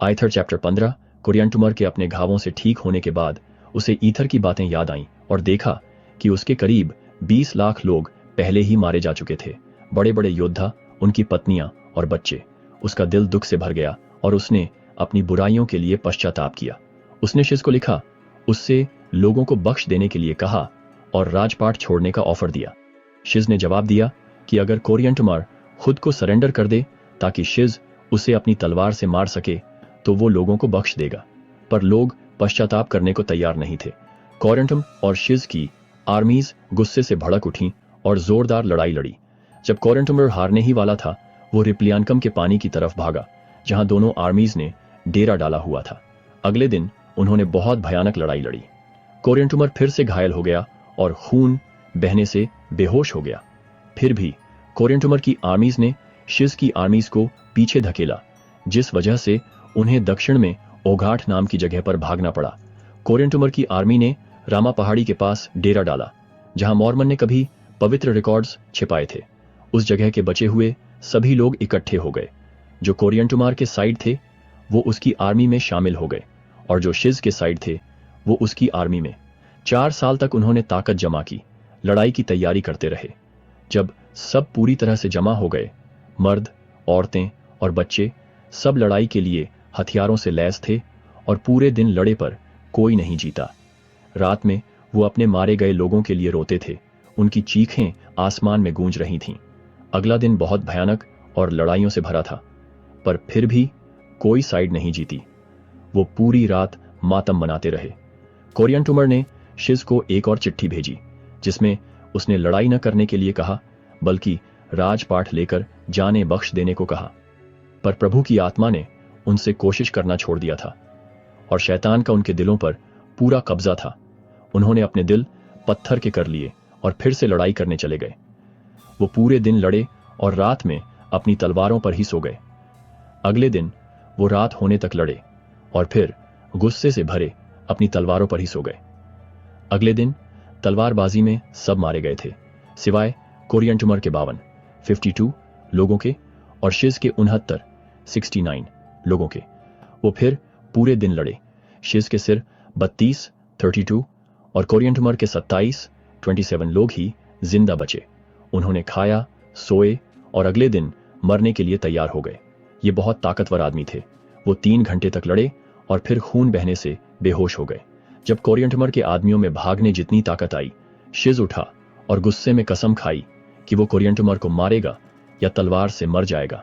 Either chapter 15। कोरिएंटुमर के अपने घावों से ठीक होने के बाद उसे ईथर की बातें याद आईं और देखा कि उसके करीब 20 लाख लोग पहले ही मारे जा चुके थे, बड़े बड़े योद्धा, उनकी पत्नियां और बच्चे। उसका दिल दुख से भर गया और उसने अपनी बुराइयों के लिए पश्चाताप किया। उसने शिज को लिखा, उससे लोगों को बख्श देने के लिए कहा और राजपाट छोड़ने का ऑफर दिया। शिज ने जवाब दिया कि अगर कोरिएंटुमर खुद को सरेंडर कर दे ताकि शिज उसे अपनी तलवार से मार सके तो वो लोगों को बख्श देगा, पर लोग पश्चाताप करने को तैयार नहीं थे। कोरिएंटुम और शिज की आर्मीज गुस्से से भड़क उठीं और जोरदार लड़ाई लड़ी। जब कोरिएंटुमर हारने ही वाला था, वो रिप्लियानकम के पानी की तरफ भागा, जहां दोनों आर्मीज ने डेरा डाला हुआ था। अगले दिन उन्होंने बहुत भयानक लड़ाई लड़ी। कोरिएंटुमर फिर से घायल हो गया और खून बहने से बेहोश हो गया। फिर भी कोरिएंटुमर की आर्मीज ने शिज की आर्मीज को पीछे धकेला, जिस वजह से उन्हें दक्षिण में ओघाट नाम की जगह पर भागना पड़ा। कोरिएंटुमर की आर्मी ने रामा पहाड़ी के पास डेरा डाला, जहां मॉर्मन ने कभी पवित्र रिकॉर्ड्स छिपाए थे। उस जगह के बचे हुए सभी लोग इकट्ठे हो गए। जो कोरिएंटुमर के साइड थे वो उसकी आर्मी में शामिल हो गए और जो शिज के साइड थे वो उसकी आर्मी में। 4 साल तक उन्होंने ताकत जमा की, लड़ाई की तैयारी करते रहे। जब सब पूरी तरह से जमा हो गए, मर्द, औरतें और बच्चे सब लड़ाई के लिए हथियारों से लैस थे और पूरे दिन लड़े पर कोई नहीं जीता। रात में वो अपने मारे गए लोगों के लिए रोते थे, उनकी चीखें आसमान में गूंज रही थीं। अगला दिन बहुत भयानक और लड़ाइयों से भरा था, पर फिर भी कोई साइड नहीं जीती। वो पूरी रात मातम मनाते रहे। कोरिएंटुमर ने शिज को एक और चिट्ठी भेजी, जिसमें उसने लड़ाई न करने के लिए कहा, बल्कि राजपाट लेकर जाने बख्श देने को कहा। पर प्रभु की आत्मा ने उनसे कोशिश करना छोड़ दिया था और शैतान का उनके दिलों पर पूरा कब्जा था। उन्होंने अपने दिल पत्थर के कर लिए और फिर से लड़ाई करने चले गए। वो पूरे दिन लड़े और रात में अपनी तलवारों पर ही सो गए। अगले दिन वो रात होने तक लड़े और फिर गुस्से से भरे अपनी तलवारों पर ही सो गए। अगले दिन तलवारबाजी में सब मारे गए थे, सिवाय कोरिएंटुमर के 52 लोगों के और शिज के 69 लोगों के। वो फिर पूरे दिन लड़े। शिज के सिर 32 और कोरिएंटुमर के 27 लोग ही जिंदा बचे। उन्होंने खाया, सोए और अगले दिन मरने के लिए तैयार हो गए। ये बहुत ताकतवर आदमी थे। वो 3 घंटे तक लड़े और फिर खून बहने से बेहोश हो गए। जब कोरिएंटुमर के आदमियों में भागने जितनी ताकत आई, शिज उठा और गुस्से में कसम खाई कि वो कोरिएंटुमर को मारेगा या तलवार से मर जाएगा।